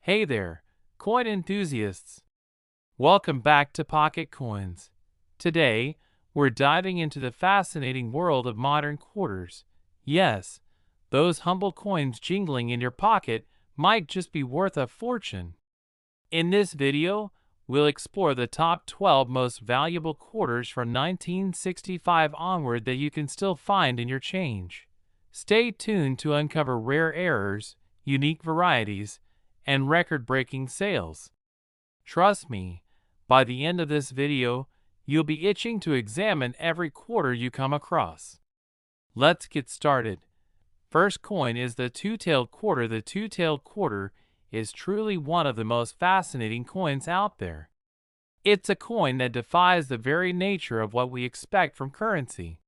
Hey there, coin enthusiasts! Welcome back to Pocket Coins. Today, we're diving into the fascinating world of modern quarters. Yes, those humble coins jingling in your pocket might just be worth a fortune. In this video, we'll explore the top 12 most valuable quarters from 1965 onward that you can still find in your change. Stay tuned to uncover rare errors, unique varieties, and record-breaking sales. Trust me, by the end of this video, you'll be itching to examine every quarter you come across. Let's get started. First coin is the two-tailed quarter. The two-tailed quarter is truly one of the most fascinating coins out there. It's a coin that defies the very nature of what we expect from currency.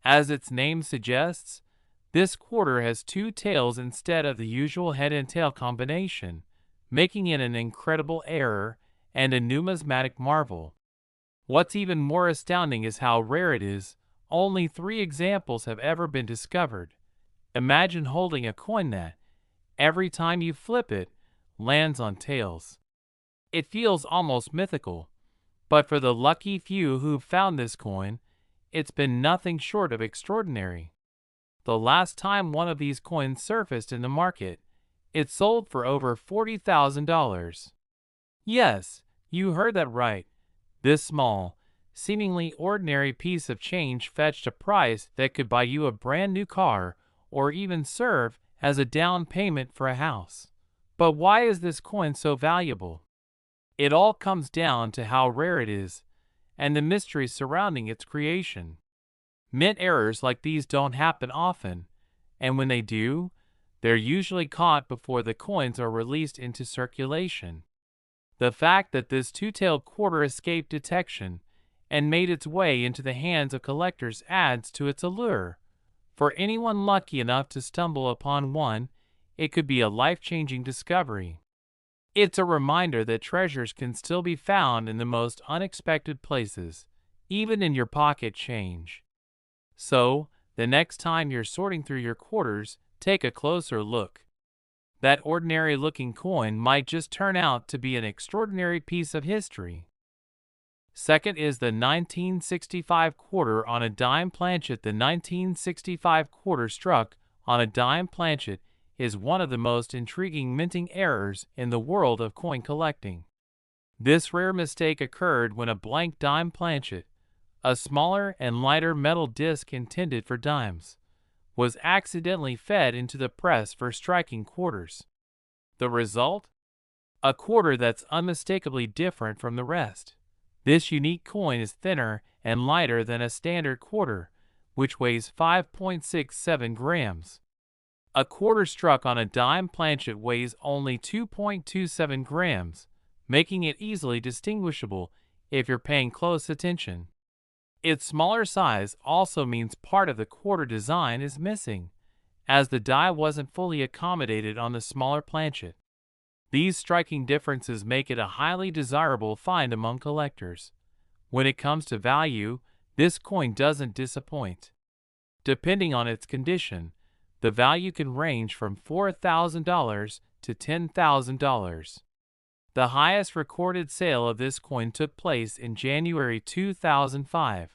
As its name suggests, this quarter has two tails instead of the usual head and tail combination, making it an incredible error and a numismatic marvel. What's even more astounding is how rare it is. Only 3 examples have ever been discovered. Imagine holding a coin that, every time you flip it, lands on tails. It feels almost mythical, but for the lucky few who've found this coin, it's been nothing short of extraordinary. The last time one of these coins surfaced in the market, it sold for over $40,000. Yes, you heard that right. This small, seemingly ordinary piece of change fetched a price that could buy you a brand new car or even serve as a down payment for a house. But why is this coin so valuable? It all comes down to how rare it is and the mystery surrounding its creation. Mint errors like these don't happen often, and when they do, they're usually caught before the coins are released into circulation. The fact that this two-tailed quarter escaped detection and made its way into the hands of collectors adds to its allure. For anyone lucky enough to stumble upon one, it could be a life-changing discovery. It's a reminder that treasures can still be found in the most unexpected places, even in your pocket change. So, the next time you're sorting through your quarters, take a closer look. That ordinary-looking coin might just turn out to be an extraordinary piece of history. Second is the 1965 quarter on a dime planchet. The 1965 quarter struck on a dime planchet is one of the most intriguing minting errors in the world of coin collecting. This rare mistake occurred when a blank dime planchet, a smaller and lighter metal disc intended for dimes, was accidentally fed into the press for striking quarters. The result? A quarter that's unmistakably different from the rest. This unique coin is thinner and lighter than a standard quarter, which weighs 5.67 grams. A quarter struck on a dime planchet weighs only 2.27 grams, making it easily distinguishable if you're paying close attention. Its smaller size also means part of the quarter design is missing, as the die wasn't fully accommodated on the smaller planchet. These striking differences make it a highly desirable find among collectors. When it comes to value, this coin doesn't disappoint. Depending on its condition, the value can range from $4,000 to $10,000. The highest recorded sale of this coin took place in January 2005,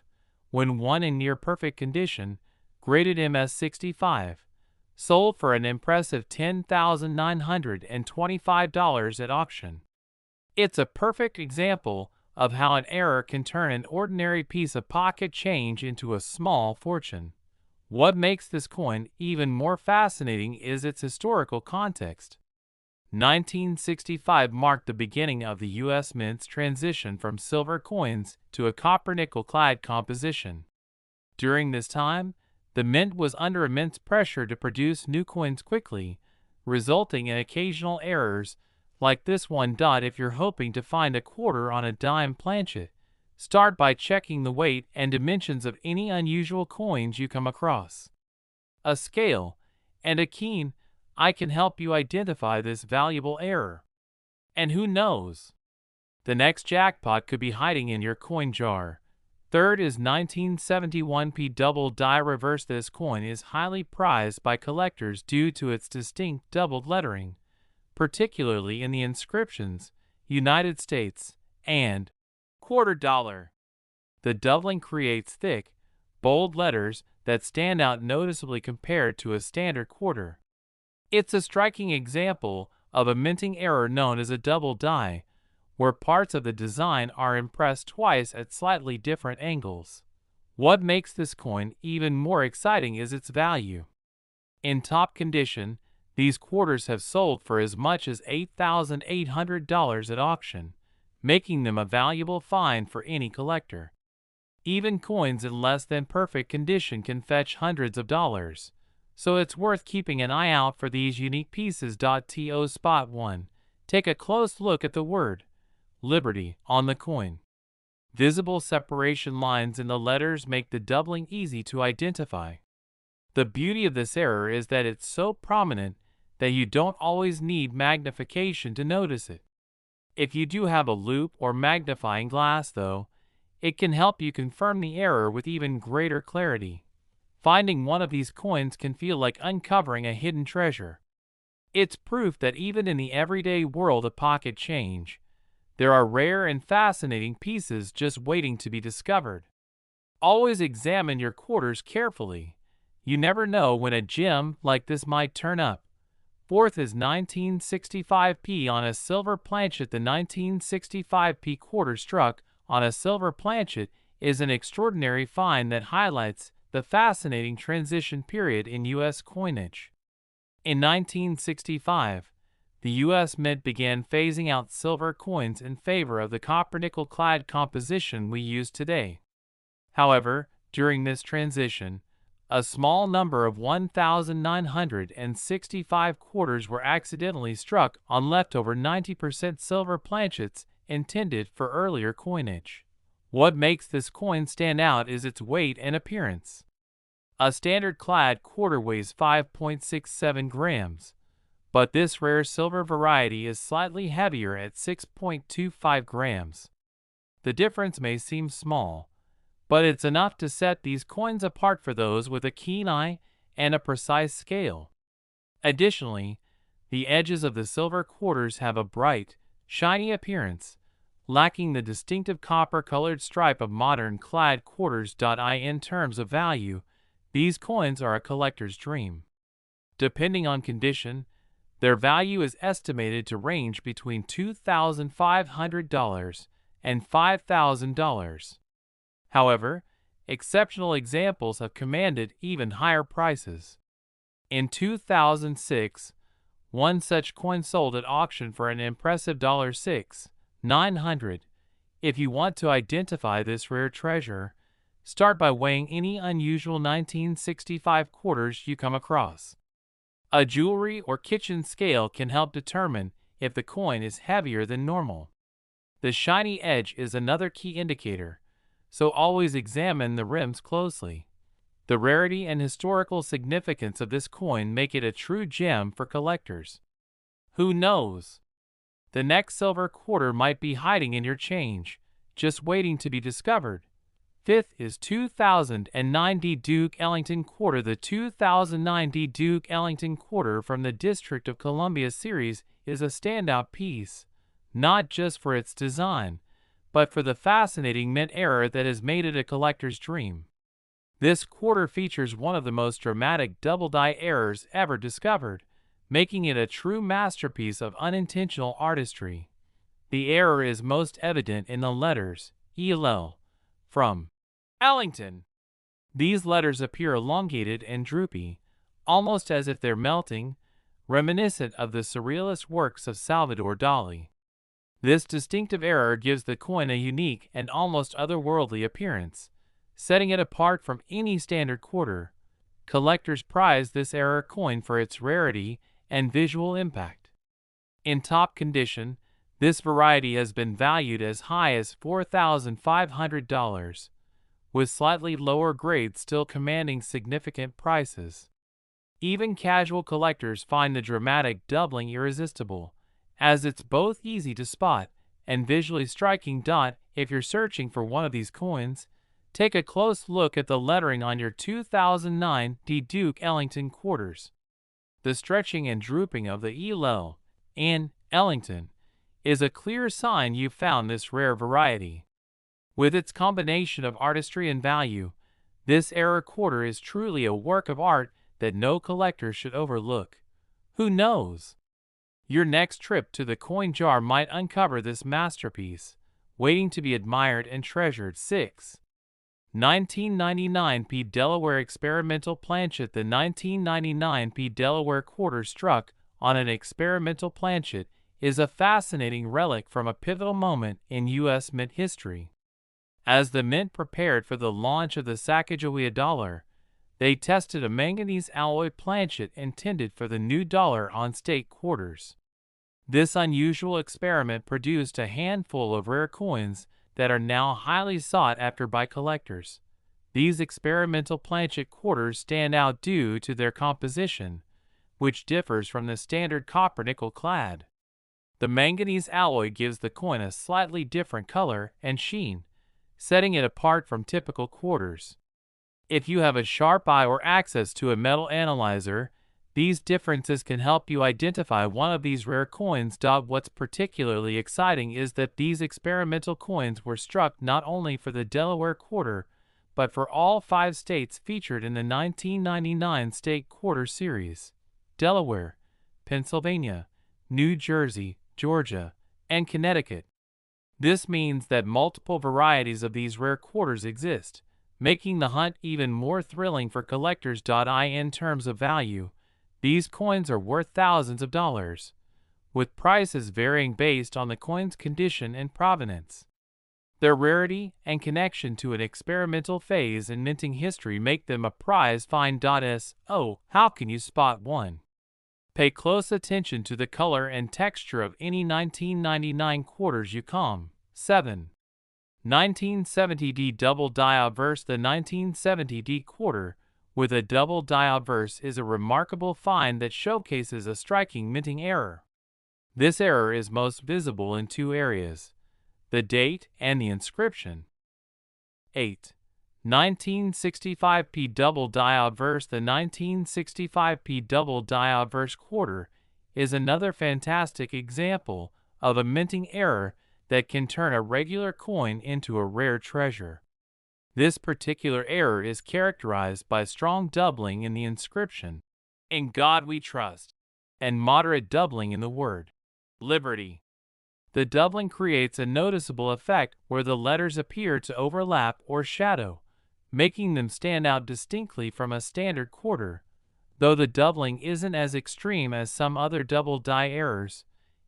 when one in near-perfect condition, graded MS65, sold for an impressive $10,925 at auction. It's a perfect example of how an error can turn an ordinary piece of pocket change into a small fortune. What makes this coin even more fascinating is its historical context. 1965 marked the beginning of the U.S. Mint's transition from silver coins to a copper-nickel-clad composition. During this time, the Mint was under immense pressure to produce new coins quickly, resulting in occasional errors like this one. If you're hoping to find a quarter on a dime planchet, start by checking the weight and dimensions of any unusual coins you come across. A scale and a keen eye can help you identify this valuable error. And who knows? The next jackpot could be hiding in your coin jar. Third is 1971 P double die reverse. This coin is highly prized by collectors due to its distinct doubled lettering, particularly in the inscriptions, United States, and quarter dollar. The doubling creates thick, bold letters that stand out noticeably compared to a standard quarter. It's a striking example of a minting error known as a double die, where parts of the design are impressed twice at slightly different angles. What makes this coin even more exciting is its value. In top condition, these quarters have sold for as much as $8,800 at auction, making them a valuable find for any collector. Even coins in less than perfect condition can fetch hundreds of dollars, so it's worth keeping an eye out for these unique pieces. To spot 1. Take a close look at the word Liberty on the coin. Visible separation lines in the letters make the doubling easy to identify. The beauty of this error is that it's so prominent that you don't always need magnification to notice it. If you do have a loupe or magnifying glass, though, it can help you confirm the error with even greater clarity. Finding one of these coins can feel like uncovering a hidden treasure. It's proof that even in the everyday world of pocket change, there are rare and fascinating pieces just waiting to be discovered. Always examine your quarters carefully. You never know when a gem like this might turn up. Fourth is 1965p on a silver planchet. The 1965p quarter struck on a silver planchet is an extraordinary find that highlights the fascinating transition period in U.S. coinage. In 1965, the U.S. Mint began phasing out silver coins in favor of the copper-nickel-clad composition we use today. However, during this transition, a small number of 1,965 quarters were accidentally struck on leftover 90% silver planchets intended for earlier coinage. What makes this coin stand out is its weight and appearance. A standard clad quarter weighs 5.67 grams, but this rare silver variety is slightly heavier at 6.25 grams. The difference may seem small, but it's enough to set these coins apart for those with a keen eye and a precise scale. Additionally, the edges of the silver quarters have a bright, shiny appearance, lacking the distinctive copper-colored stripe of modern clad quarters. In terms of value, these coins are a collector's dream. Depending on condition, their value is estimated to range between $2,500 and $5,000. However, exceptional examples have commanded even higher prices. In 2006, one such coin sold at auction for an impressive $6,900. If you want to identify this rare treasure, start by weighing any unusual 1965 quarters you come across. A jewelry or kitchen scale can help determine if the coin is heavier than normal. The shiny edge is another key indicator, so always examine the rims closely. The rarity and historical significance of this coin make it a true gem for collectors. Who knows? The next silver quarter might be hiding in your change, just waiting to be discovered. Fifth is 2009 D. Duke Ellington quarter. The 2009 D. Duke Ellington quarter from the District of Columbia series is a standout piece, not just for its design, but for the fascinating mint error that has made it a collector's dream. This quarter features one of the most dramatic double-die errors ever discovered, making it a true masterpiece of unintentional artistry. The error is most evident in the letters ELL from Ellington. These letters appear elongated and droopy, almost as if they're melting, reminiscent of the surrealist works of Salvador Dali. This distinctive error gives the coin a unique and almost otherworldly appearance, setting it apart from any standard quarter. Collectors prize this error coin for its rarity and visual impact. In top condition, this variety has been valued as high as $4,500, with slightly lower grades still commanding significant prices. Even casual collectors find the dramatic doubling irresistible, as it's both easy to spot and visually striking. If you're searching for one of these coins, take a close look at the lettering on your 2009 D. Duke Ellington quarters. The stretching and drooping of the ELL and Ellington, is a clear sign you've found this rare variety. With its combination of artistry and value, this error quarter is truly a work of art that no collector should overlook. Who knows? Your next trip to the coin jar might uncover this masterpiece, waiting to be admired and treasured. 6. 1999 Delaware Experimental Planchet. The 1999 Delaware quarter struck on an experimental planchet is a fascinating relic from a pivotal moment in U.S. mint history. As the mint prepared for the launch of the Sacagawea dollar, they tested a manganese alloy planchet intended for the new dollar on state quarters. This unusual experiment produced a handful of rare coins that are now highly sought after by collectors. These experimental planchet quarters stand out due to their composition, which differs from the standard copper-nickel clad. The manganese alloy gives the coin a slightly different color and sheen, setting it apart from typical quarters. If you have a sharp eye or access to a metal analyzer, these differences can help you identify one of these rare coins. What's particularly exciting is that these experimental coins were struck not only for the Delaware quarter, but for all 5 states featured in the 1999 State Quarter Series: Delaware, Pennsylvania, New Jersey, Georgia, and Connecticut. This means that multiple varieties of these rare quarters exist, making the hunt even more thrilling for collectors. In terms of value, these coins are worth thousands of dollars, with prices varying based on the coin's condition and provenance. Their rarity and connection to an experimental phase in minting history make them a prize find. So, how can you spot one? Pay close attention to the color and texture of any 1999 quarters you come. 7. 1970D Double Die Obverse. The 1970D quarter with a double die obverse is a remarkable find that showcases a striking minting error. This error is most visible in 2 areas: the date and the inscription. 8. 1965 Double Die Obverse. The 1965 Double Die Obverse quarter is another fantastic example of a minting error that can turn a regular coin into a rare treasure. This particular error is characterized by strong doubling in the inscription, "In God We Trust," and moderate doubling in the word, "Liberty." The doubling creates a noticeable effect where the letters appear to overlap or shadow, making them stand out distinctly from a standard quarter. Though the doubling isn't as extreme as some other double die errors,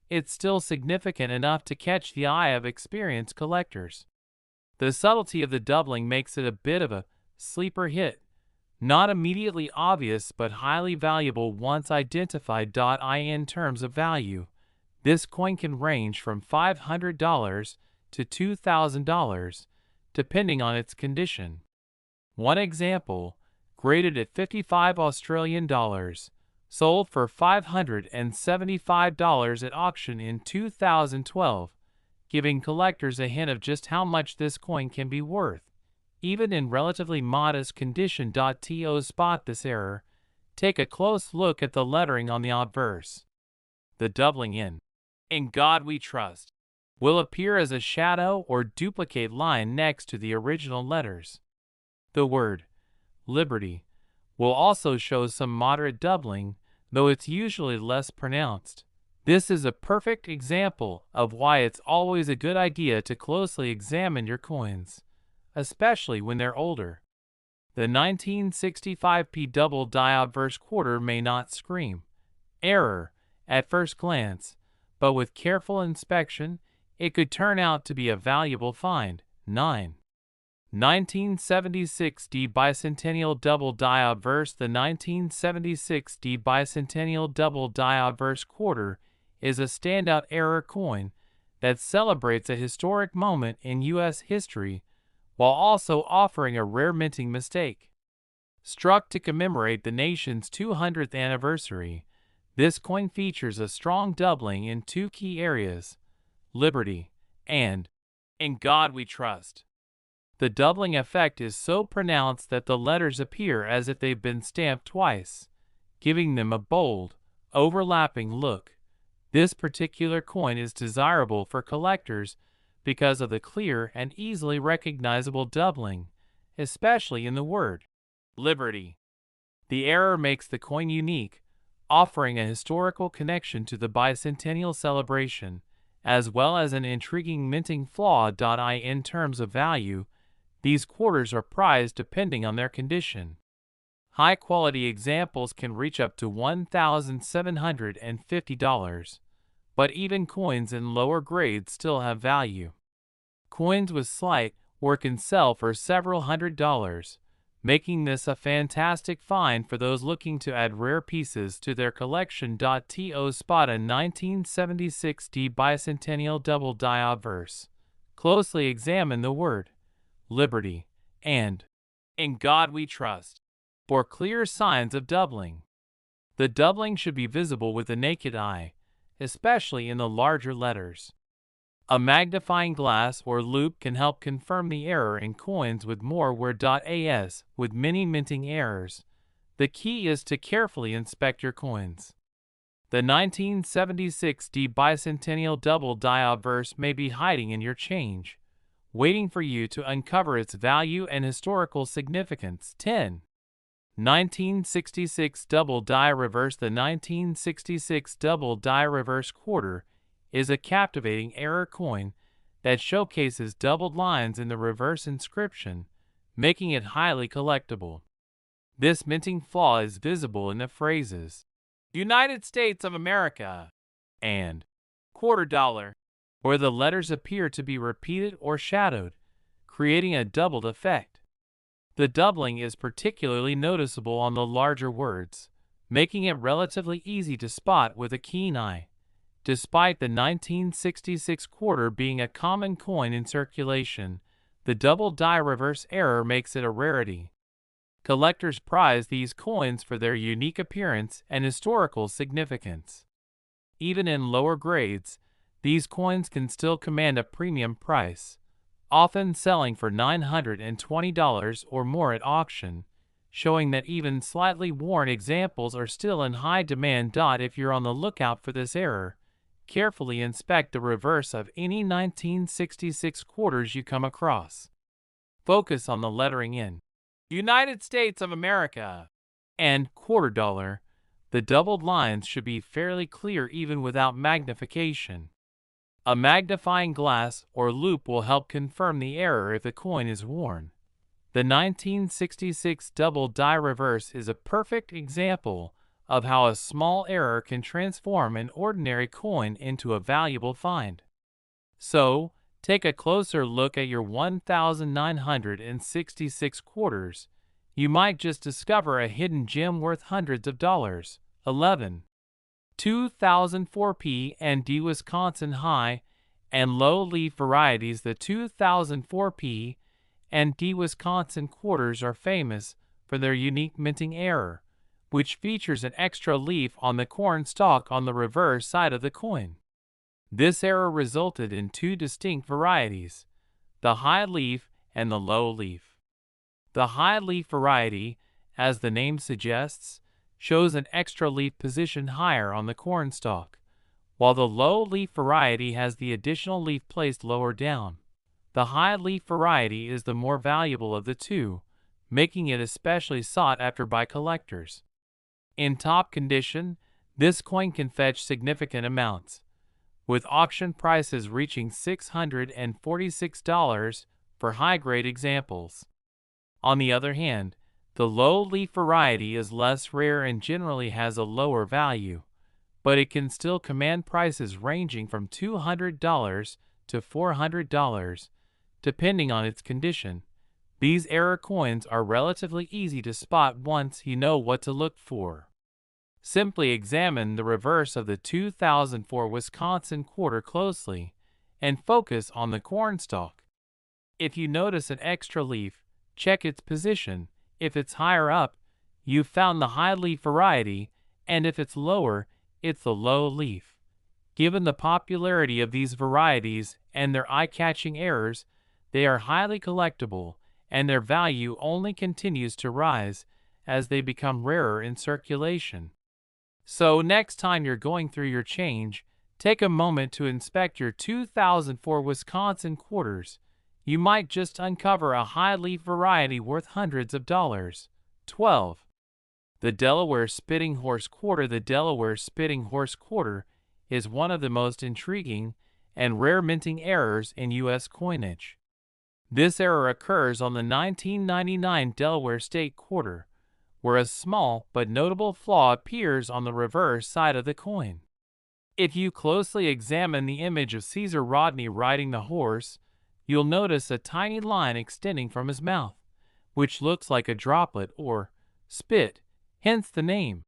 it's still significant enough to catch the eye of experienced collectors. The subtlety of the doubling makes it a bit of a sleeper hit, not immediately obvious but highly valuable once identified. In terms of value, this coin can range from $500 to $2,000, depending on its condition. One example, graded at $55 sold for $575 at auction in 2012, giving collectors a hint of just how much this coin can be worth, even in relatively modest condition. To spot this error, take a close look at the lettering on the obverse. The doubling "In God We Trust" will appear as a shadow or duplicate line next to the original letters. The word "Liberty" will also show some moderate doubling, though it's usually less pronounced. This is a perfect example of why it's always a good idea to closely examine your coins, especially when they're older. The 1965 Double Die Obverse quarter may not scream error at first glance, but with careful inspection, it could turn out to be a valuable find. 9. 1976 D Bicentennial Double Die Obverse. The 1976 D Bicentennial Double Die Obverse quarter is a standout error coin that celebrates a historic moment in U.S. history while also offering a rare minting mistake. Struck to commemorate the nation's 200th anniversary, this coin features a strong doubling in 2 key areas: liberty and "In God We Trust." The doubling effect is so pronounced that the letters appear as if they've been stamped twice, giving them a bold, overlapping look. This particular coin is desirable for collectors because of the clear and easily recognizable doubling, especially in the word Liberty. The error makes the coin unique, offering a historical connection to the bicentennial celebration, as well as an intriguing minting flaw. In terms of value, these quarters are prized depending on their condition. High-quality examples can reach up to $1,750, but even coins in lower grades still have value. Coins with slight or can sell for several $100s, making this a fantastic find for those looking to add rare pieces to their collection. To spot a 1976 bicentennial double die obverse, closely examine the word Liberty and In God We Trust for clear signs of doubling. The doubling should be visible with the naked eye, especially in the larger letters. A magnifying glass or loupe can help confirm the error in coins with more word.as. With many minting errors, the key is to carefully inspect your coins. The 1976 bicentennial double die obverse may be hiding in your change, waiting for you to uncover its value and historical significance. 10. 1966 double die reverse. The 1966 double die reverse quarter is a captivating error coin that showcases doubled lines in the reverse inscription, making it highly collectible. This minting flaw is visible in the phrases United States of America and $quarter, where the letters appear to be repeated or shadowed, creating a doubled effect. The doubling is particularly noticeable on the larger words, making it relatively easy to spot with a keen eye. Despite the 1966 quarter being a common coin in circulation, the double die reverse error makes it a rarity. Collectors prize these coins for their unique appearance and historical significance. Even in lower grades, these coins can still command a premium price, often selling for $920 or more at auction, showing that even slightly worn examples are still in high demand. If you're on the lookout for this error, carefully inspect the reverse of any 1966 quarters you come across. Focus on the lettering in United States of America and $quarter. The doubled lines should be fairly clear even without magnification. A magnifying glass or loupe will help confirm the error if the coin is worn. The 1966 double die reverse is a perfect example of how a small error can transform an ordinary coin into a valuable find. So, take a closer look at your 1966 quarters. You might just discover a hidden gem worth hundreds of dollars. 11. 2004 and D Wisconsin high and low leaf varieties. The 2004 and D Wisconsin quarters are famous for their unique minting error, which features an extra leaf on the corn stalk on the reverse side of the coin. This error resulted in two distinct varieties, the high leaf and the low leaf. The high leaf variety, as the name suggests, shows an extra leaf positioned higher on the corn stalk, while the low leaf variety has the additional leaf placed lower down. The high leaf variety is the more valuable of the two, making it especially sought after by collectors. In top condition, this coin can fetch significant amounts, with auction prices reaching $646 for high-grade examples. On the other hand, the low-leaf variety is less rare and generally has a lower value, but it can still command prices ranging from $200 to $400, depending on its condition. These error coins are relatively easy to spot once you know what to look for. Simply examine the reverse of the 2004 Wisconsin quarter closely and focus on the corn stalk. If you notice an extra leaf, check its position. If it's higher up, you've found the high leaf variety, and if it's lower, it's the low leaf. Given the popularity of these varieties and their eye-catching errors, they are highly collectible, and their value only continues to rise as they become rarer in circulation. So next time you're going through your change, Take a moment to inspect your 2004 Wisconsin quarters. You might just uncover a high-leaf variety worth hundreds of dollars. 12. The Delaware Spitting Horse Quarter. The Delaware Spitting Horse Quarter is one of the most intriguing and rare minting errors in U.S. coinage. This error occurs on the 1999 Delaware State Quarter, where a small but notable flaw appears on the reverse side of the coin. If you closely examine the image of Caesar Rodney riding the horse, you'll notice a tiny line extending from his mouth, which looks like a droplet or spit, hence the name,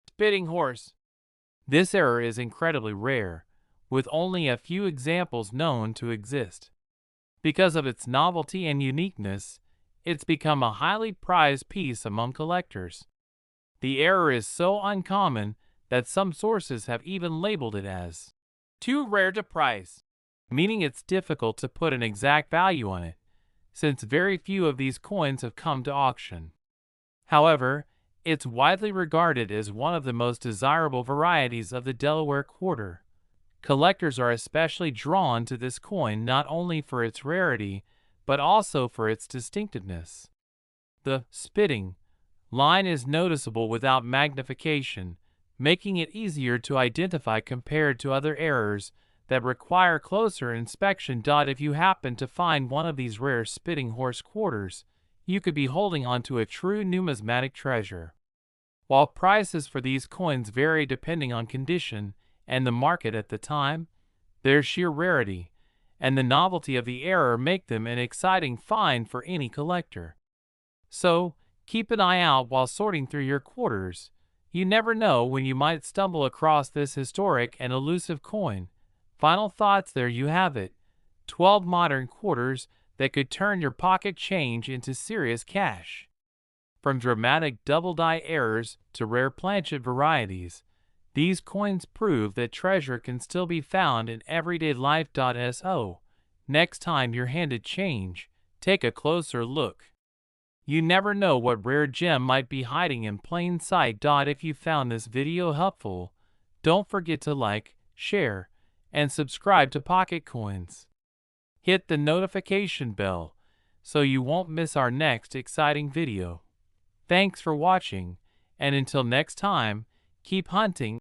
spitting horse. This error is incredibly rare, with only a few examples known to exist. Because of its novelty and uniqueness, it's become a highly prized piece among collectors. The error is so uncommon that some sources have even labeled it as too rare to price, meaning it's difficult to put an exact value on it, since very few of these coins have come to auction. However, it's widely regarded as one of the most desirable varieties of the Delaware Quarter. Collectors are especially drawn to this coin not only for its rarity, but also for its distinctiveness. The spitting line is noticeable without magnification, making it easier to identify compared to other errors that require closer inspection. If you happen to find one of these rare spitting horse quarters, you could be holding on to a true numismatic treasure. While prices for these coins vary depending on condition and the market at the time, their sheer rarity and the novelty of the error make them an exciting find for any collector. So, keep an eye out while sorting through your quarters. You never know when you might stumble across this historic and elusive coin. Final thoughts: there you have it. 12 modern quarters that could turn your pocket change into serious cash. From dramatic double-die errors to rare planchet varieties, these coins prove that treasure can still be found in everyday life. So, next time you're handed change, take a closer look. You never know what rare gem might be hiding in plain sight. If you found this video helpful, don't forget to like, share, and subscribe to Pocket Coins. Hit the notification bell so you won't miss our next exciting video. Thanks for watching, and until next time, keep hunting